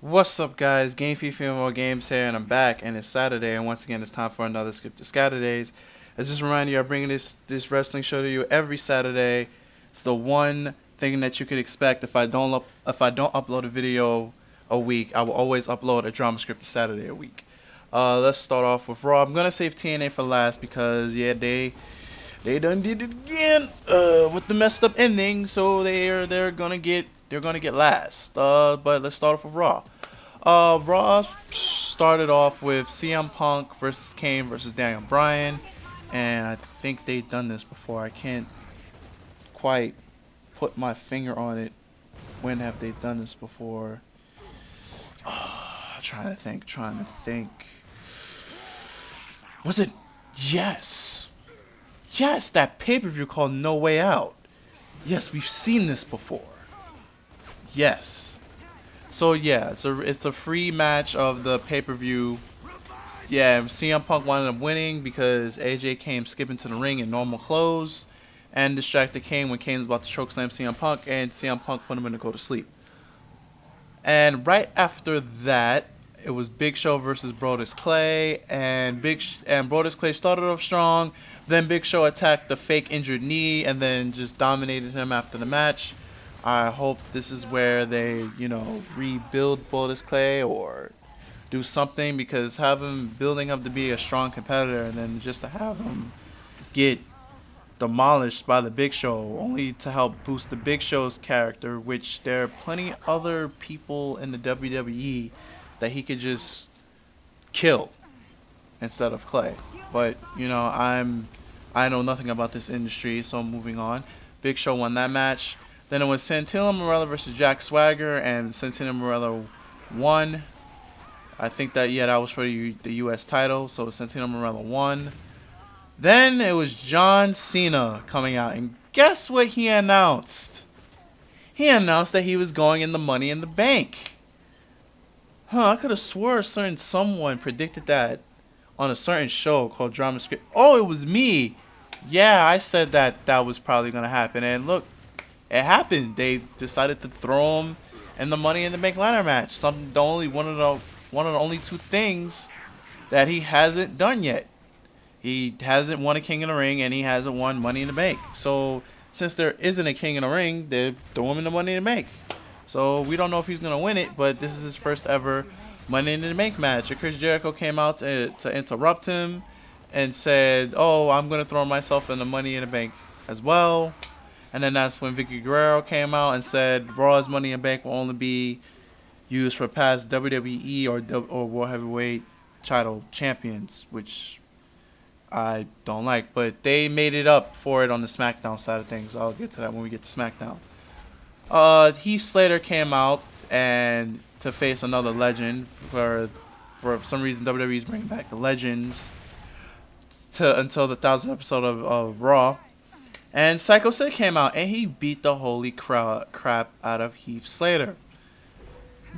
What's up, guys? Game FIFA More Games here, and I'm back, and it's Saturday, and once again, it's time for another Scripted Saturdays. As just a reminder, I'm bringing this wrestling show to you every Saturday. It's the one thing that you could expect if I don't upload a video a week. I will always upload a drama Scripted Saturday a week. Let's start off with Raw. I'm gonna save TNA for last because they done did it again with the messed up ending, so they're gonna get last. But let's start off with Raw. Raw started off with CM Punk versus Kane versus Daniel Bryan, and I think they've done this before. I can't quite put my finger on it. When have they done this before? Trying to think. Was it? Yes. Yes, that pay-per-view called No Way Out. Yes, we've seen this before. Yes. So yeah, it's a free match of the pay-per-view. Yeah, CM Punk wound up winning because AJ came skipping to the ring in normal clothes and distracted Kane when Kane was about to chokeslam CM Punk, and CM Punk put him in to go to sleep. And right after that, it was Big Show versus Brodus Clay, and Brodus Clay started off strong. Then Big Show attacked the fake injured knee and then just dominated him after the match. I hope this is where they, rebuild Brodus Clay or do something, because have him building up to be a strong competitor and then just to have him get demolished by the Big Show only to help boost the Big Show's character, which there are plenty other people in the WWE that he could just kill instead of Clay. But I know nothing about this industry, so moving on. Big Show won that match. Then it was Santino Marella versus Jack Swagger, and Santino Marella won. I think that was for the U.S. title, so Santino Marella won. Then it was John Cena coming out, and guess what he announced? He announced that he was going in the Money in the Bank. I could have swore someone predicted that on a certain show called Drama Script. Oh, it was me. Yeah, I said that was probably going to happen, and look, it happened. They decided to throw him in the Money in the Bank ladder match. One of the only two things that he hasn't done yet. He hasn't won a King in the Ring, and he hasn't won Money in the Bank. So since there isn't a King in the Ring, they throw him in the Money in the Bank. So we don't know if he's gonna win it, but this is his first ever Money in the Bank match. And Chris Jericho came out to interrupt him and said, "Oh, I'm gonna throw myself in the Money in the Bank as well." And then that's when Vicky Guerrero came out and said Raw's Money in the Bank will only be used for past WWE or World Heavyweight title champions, which I don't like, but they made it up for it on the SmackDown side of things. I'll get to that when we get to SmackDown. Heath Slater came out and to face another legend for some reason WWE is bringing back the legends to until the 1,000th episode of Raw. And Psycho Sid came out and he beat the holy crap out of Heath Slater.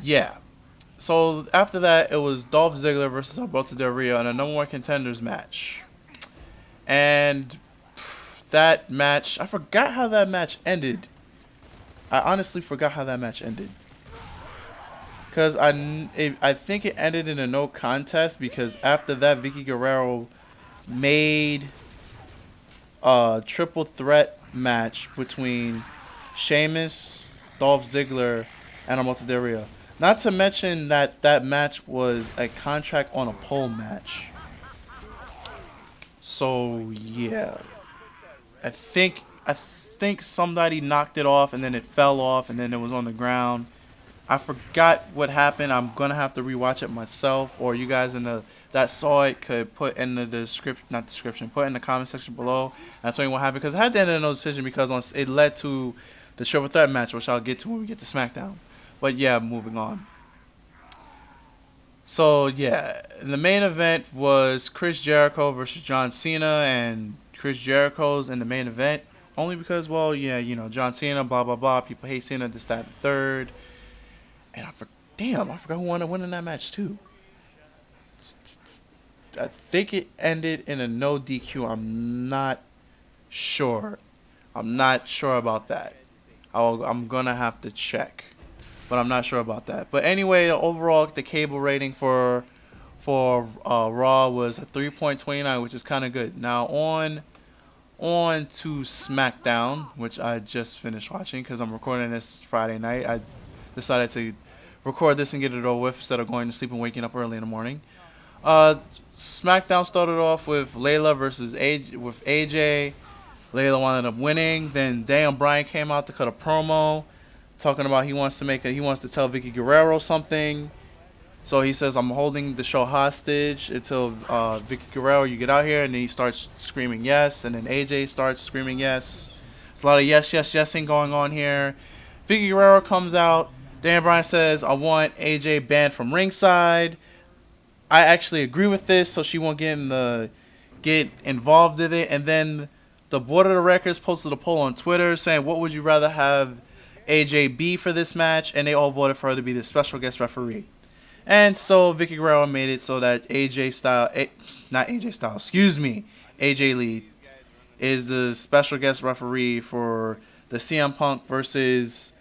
Yeah. So after that, it was Dolph Ziggler versus Alberto Del Rio in a number one contenders match. And that match, I forgot how that match ended. I honestly forgot how that match ended. Because I think it ended in a no contest, because after that, Vicky Guerrero made a triple threat match between Sheamus, Dolph Ziggler, and Alberto Del Rio. Not to mention that match was a contract on a pole match. So yeah, I think somebody knocked it off and then it fell off and then it was on the ground. I forgot what happened. I'm gonna have to rewatch it myself, or you guys that saw it could put in the put in the comment section below. That's what happened, because I had to end no decision because it led to the triple threat match, which I'll get to when we get to SmackDown. But yeah, moving on. So yeah, the main event was Chris Jericho versus John Cena, and Chris Jericho's in the main event only because, well, yeah, John Cena, blah blah blah. People hate Cena, this, that, and the third. And I forgot who won in that match too. I think it ended in a no DQ. I'm not sure. I'm not sure about that. I'm gonna have to check. but I'm not sure about that. But anyway, overall, the cable rating for Raw was a 3.29, which is kind of good. Now on to SmackDown, which I just finished watching because I'm recording this Friday night. I decided to record this and get it over with instead of going to sleep and waking up early in the morning. SmackDown started off with Layla versus AJ. Layla wound up winning. Then Daniel Bryan came out to cut a promo, talking about he wants to tell Vicky Guerrero something. So he says, "I'm holding the show hostage until Vicky Guerrero, you get out here." And then he starts screaming yes, and then AJ starts screaming yes. There's a lot of yes, yes, yesing going on here. Vicky Guerrero comes out. Dan Bryan says, "I want AJ banned from ringside." I actually agree with this, so she won't get involved in it. And then the board of directors posted a poll on Twitter saying, "What would you rather have AJ be for this match?" And they all voted for her to be the special guest referee. And so Vicky Guerrero made it so that AJ Lee is the special guest referee for the CM Punk versus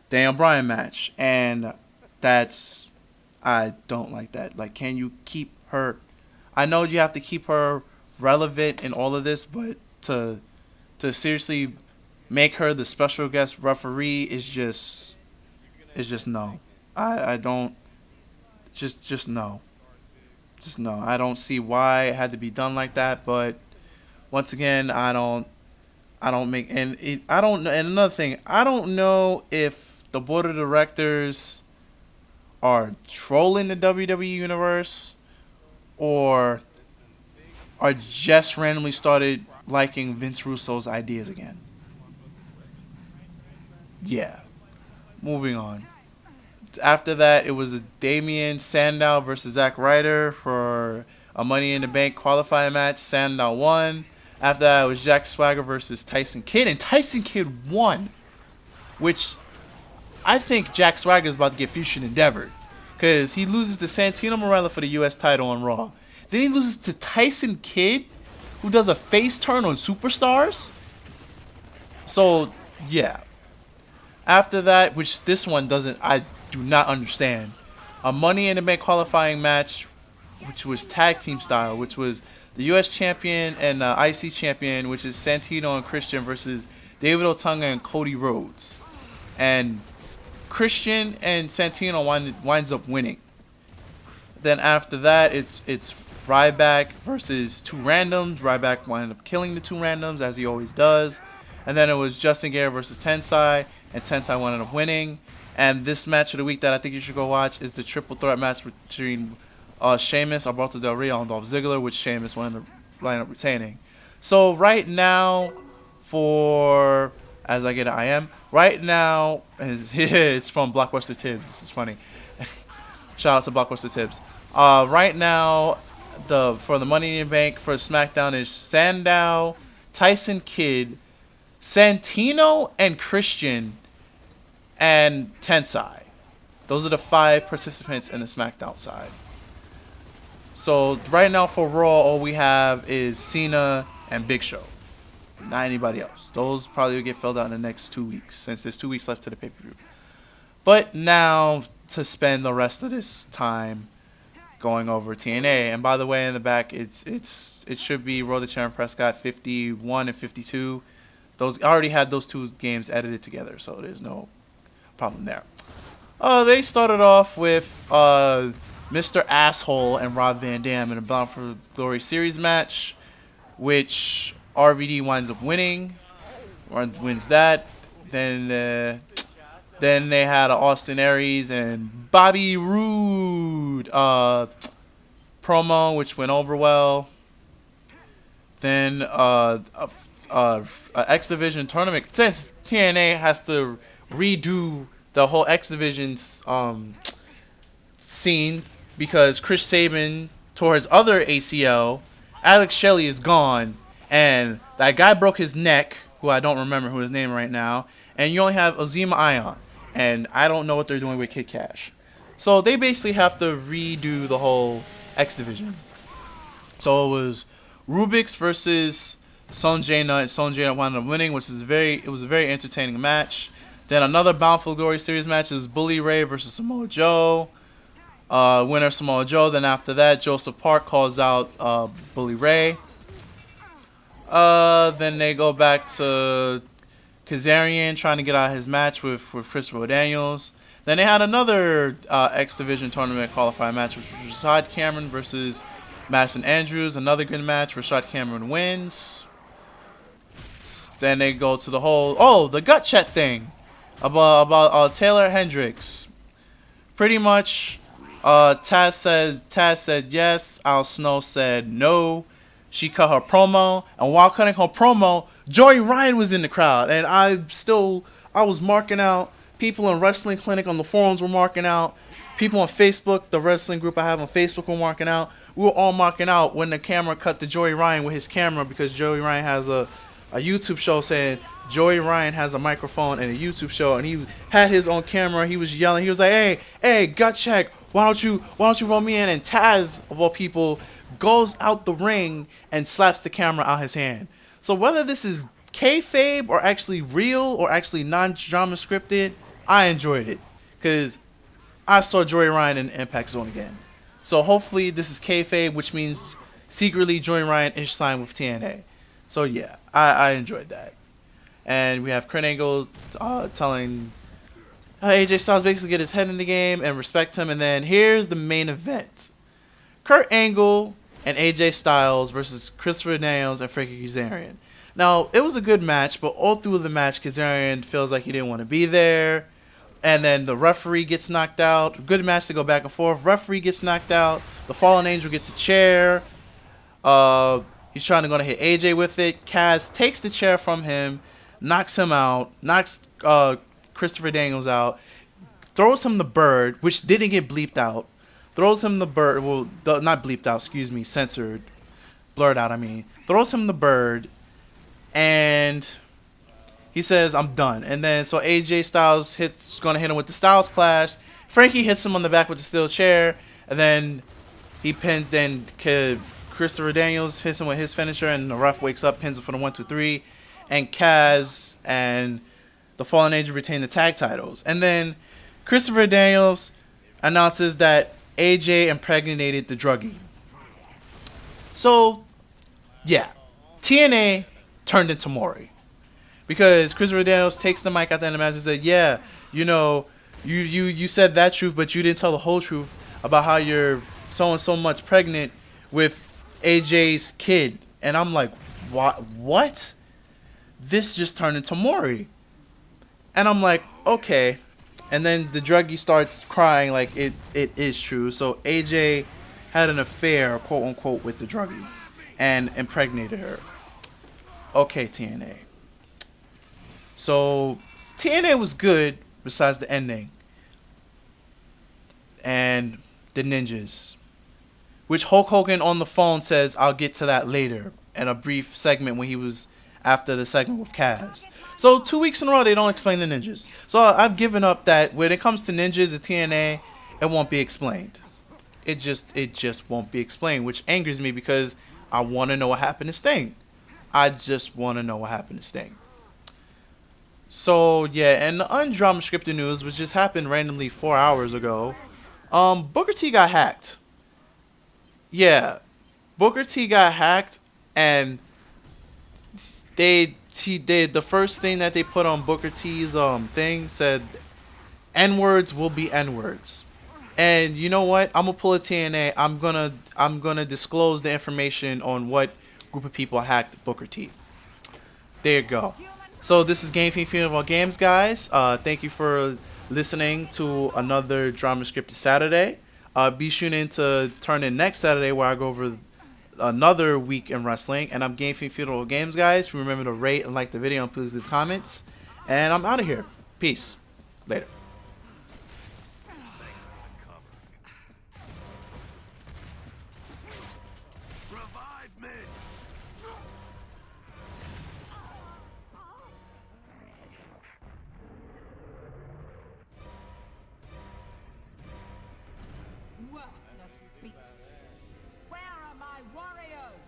Daniel Bryan match. And I don't like that. Like, can you keep her? I know you have to keep her relevant in all of this, but to seriously make her the special guest referee is just no. I don't. Just no. Just no. I don't see why it had to be done like that. But once again, I don't make I don't know. And another thing, I don't know if the board of directors are trolling the WWE universe or are just randomly started liking Vince Russo's ideas again. Yeah. Moving on. After that, it was a Damien Sandow versus Zack Ryder for a Money in the Bank qualifying match. Sandow won. After that, it was Jack Swagger versus Tyson Kidd, and Tyson Kidd won, which I think Jack Swagger is about to get fusion endeavored, because he loses to Santino Marella for the U.S. title on Raw. Then he loses to Tyson Kidd, who does a face turn on Superstars. So, yeah. After that, which this one doesn't, I do not understand. A Money in the Bank qualifying match, which was tag team style, which was the U.S. champion and IC champion, which is Santino and Christian versus David Otunga and Cody Rhodes. And Christian and Santino winds up winning. Then after that, it's Ryback versus two randoms. Ryback wound up killing the two randoms, as he always does. And then it was Justin Gabriel versus Tensai, and Tensai wound up winning. And this match of the week that I think you should go watch is the triple threat match between Sheamus, Alberto Del Rio, and Dolph Ziggler, which Sheamus wound up retaining. So right now, as I get an IM, right now, it's from Blockbuster Tibbs. This is funny. Shout out to Blockbuster Tibbs. Right now, for the Money in the Bank for SmackDown is Sandow, Tyson Kidd, Santino, and Christian, and Tensai. Those are the 5 participants in the SmackDown side. So right now for Raw, all we have is Cena and Big Show. Not anybody else. Those probably will get filled out in the next 2 weeks, since there's 2 weeks left to the pay-per-view. But now to spend the rest of this time going over TNA. And by the way, in the back, it should be Road to Sharon Prescott 51 and 52. I already had those 2 games edited together, so there's no problem there. They started off with Mr. Asshole and Rob Van Dam in a Bound for Glory series match, which RVD winds up winning, or wins that. Then they had Austin Aries and Bobby Roode promo, which went over well. Then X Division tournament, since TNA has to redo the whole X Division scene because Chris Sabin tore his other ACL, Alex Shelley is gone, and that guy broke his neck, who I don't remember who his name right now, and you only have Ozima Ion, and I don't know what they're doing with Kid Cash. So they basically have to redo the whole X Division. So it was Rubix versus Sonjay Dutt. Sonjay Dutt wound up winning, which is it was a very entertaining match. Then another Bound for Glory series match is Bully Ray versus Samoa Joe. Winner Samoa Joe. Then after that, Joseph Park calls out Bully Ray. Then they go back to Kazarian trying to get out of his match with Christopher Daniels. Then they had another X Division tournament qualifier match, which was Rashad Cameron versus Madison Andrews. Another good match. Rashad Cameron wins. Then they go to the gut check thing about Taylor Hendricks. Pretty much, Taz said yes. Al Snow said no. She cut her promo, and while cutting her promo, Joey Ryan was in the crowd, and I was marking out. People in Wrestling Clinic on the forums were marking out. People on Facebook, the wrestling group I have on Facebook, were marking out. We were all marking out when the camera cut to Joey Ryan with his camera, because Joey Ryan has a YouTube show saying Joey Ryan has a microphone and a YouTube show, and he had his own camera. He was yelling. He was like, "Hey, gut check! Why don't you roll me in?" And Taz, of all people, goes out the ring and slaps the camera out his hand. So whether this is kayfabe or actually real or actually non-drama scripted, I enjoyed it because I saw Joey Ryan in Impact Zone again. So hopefully this is kayfabe, which means secretly Joey Ryan is signed with TNA. So yeah, I enjoyed that. And we have Kurt Angle telling AJ Styles basically get his head in the game and respect him. And then here's the main event: Kurt Angle and AJ Styles versus Christopher Daniels and Frankie Kazarian. Now, it was a good match, but all through the match, Kazarian feels like he didn't want to be there. And then the referee gets knocked out. Good match to go back and forth. Referee gets knocked out. The Fallen Angel gets a chair. He's trying to go to hit AJ with it. Kaz takes the chair from him, knocks him out, knocks Christopher Daniels out, throws him the bird, which didn't get bleeped out. Throws him the bird. Well, not bleeped out, excuse me, censored. Blurred out, I mean. Throws him the bird, and he says, "I'm done." And then, so AJ Styles gonna hit him with the Styles Clash. Frankie hits him on the back with the steel chair, and then he pins, then Christopher Daniels hits him with his finisher, and the ref wakes up, pins him for the 1, 2, 3. And Kaz and the Fallen Angel retain the tag titles. And then Christopher Daniels announces that AJ impregnated the druggie. So, yeah, TNA turned into Maury. Because Christopher Daniels takes the mic at the end of the match and said, "Yeah, you know, you said that truth, but you didn't tell the whole truth about how you're so and so much pregnant with AJ's kid." And I'm like, what? This just turned into Maury. And I'm like, okay. And then the druggie starts crying like it is true. So AJ had an affair, quote unquote, with the druggie and impregnated her. Okay, TNA. So TNA was good besides the ending. And the ninjas. Which Hulk Hogan on the phone says, "I'll get to that later," in a brief segment when he was after the segment with Kaz. So 2 weeks in a row they don't explain the ninjas. So I've given up that when it comes to ninjas at TNA, it won't be explained. It just won't be explained, which angers me because I want to know what happened to Sting. I just want to know what happened to Sting. So yeah, and the undrama scripted news, which just happened randomly 4 hours ago, Booker T got hacked. Yeah, Booker T got hacked, and the first thing that they put on Booker T's thing said, "N-words will be N-words." And you know what? I'm gonna pull a TNA. I'm gonna disclose the information on what group of people hacked Booker T. There you go. So this is Game Fiend Funeral Games, guys. Thank you for listening to another Drama Scripted Saturday. Be sure to turn in next Saturday where I go over another week in wrestling. And I'm Game Fiend Funeral Games, guys. Remember to rate and like the video and please leave comments. And I'm out of here. Peace. Later. Worthless beasts! Where are my warriors?